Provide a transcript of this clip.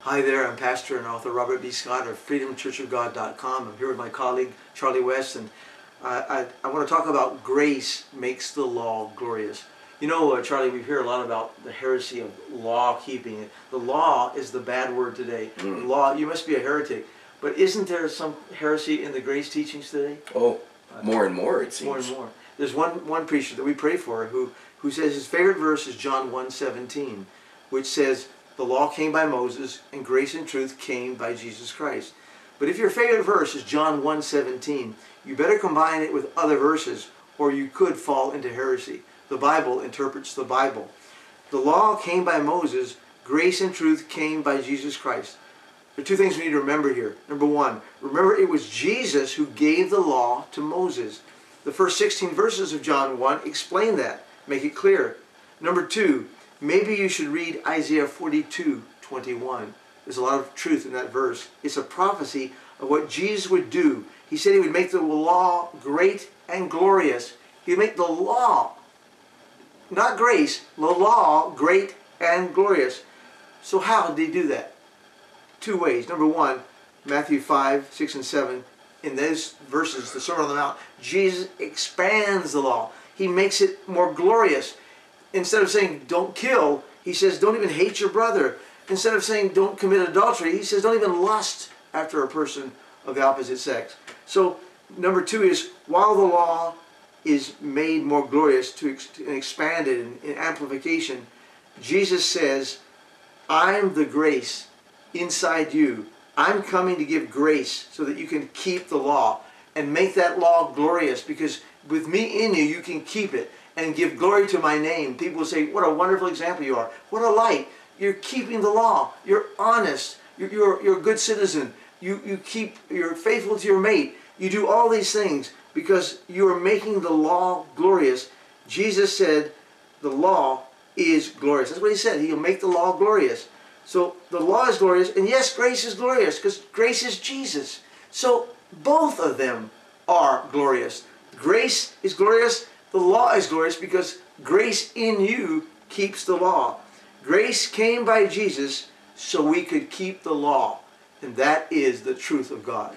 Hi there, I'm Pastor and author Robert B. Scott of freedomchurchofgod.com. I'm here with my colleague Charlie West, and I want to talk about grace makes the law glorious. You know, Charlie, we hear a lot about the heresy of law keeping. The law is the bad word today. Law, you must be a heretic. But isn't there some heresy in the grace teachings today? Oh, more and more it seems. More and more. There's one preacher that we pray for who says his favorite verse is John 1:17, which says, "The law came by Moses, and grace and truth came by Jesus Christ." But if your favorite verse is John 1:17, you better combine it with other verses, or you could fall into heresy. The Bible interprets the Bible. The law came by Moses, grace and truth came by Jesus Christ. There are two things we need to remember here. Number one, remember it was Jesus who gave the law to Moses. The first 16 verses of John 1 explain that, make it clear. Number two, maybe you should read Isaiah 42:21. There's a lot of truth in that verse. It's a prophecy of what Jesus would do. He said he would make the law great and glorious. He would make the law, not grace, the law great and glorious. So how did he do that? Two ways. Number one, Matthew 5:6 and 7. In those verses, the Sermon on the Mount, Jesus expands the law. He makes it more glorious. Instead of saying, don't kill, he says, don't even hate your brother. Instead of saying, don't commit adultery, he says, don't even lust after a person of the opposite sex. So, number two is, while the law is made more glorious and expanded in amplification, Jesus says, I'm the grace inside you. I'm coming to give grace so that you can keep the law and make that law glorious, because with me in you, you can keep it and give glory to my name. People will say, what a wonderful example you are. What a light. You're keeping the law. You're honest. You're a good citizen. You're faithful to your mate. You do all these things because you are making the law glorious. Jesus said the law is glorious. That's what he said. He'll make the law glorious. So the law is glorious, and yes, grace is glorious because grace is Jesus. So both of them are glorious. Grace is glorious. The law is glorious because grace in you keeps the law. Grace came by Jesus so we could keep the law. And that is the truth of God.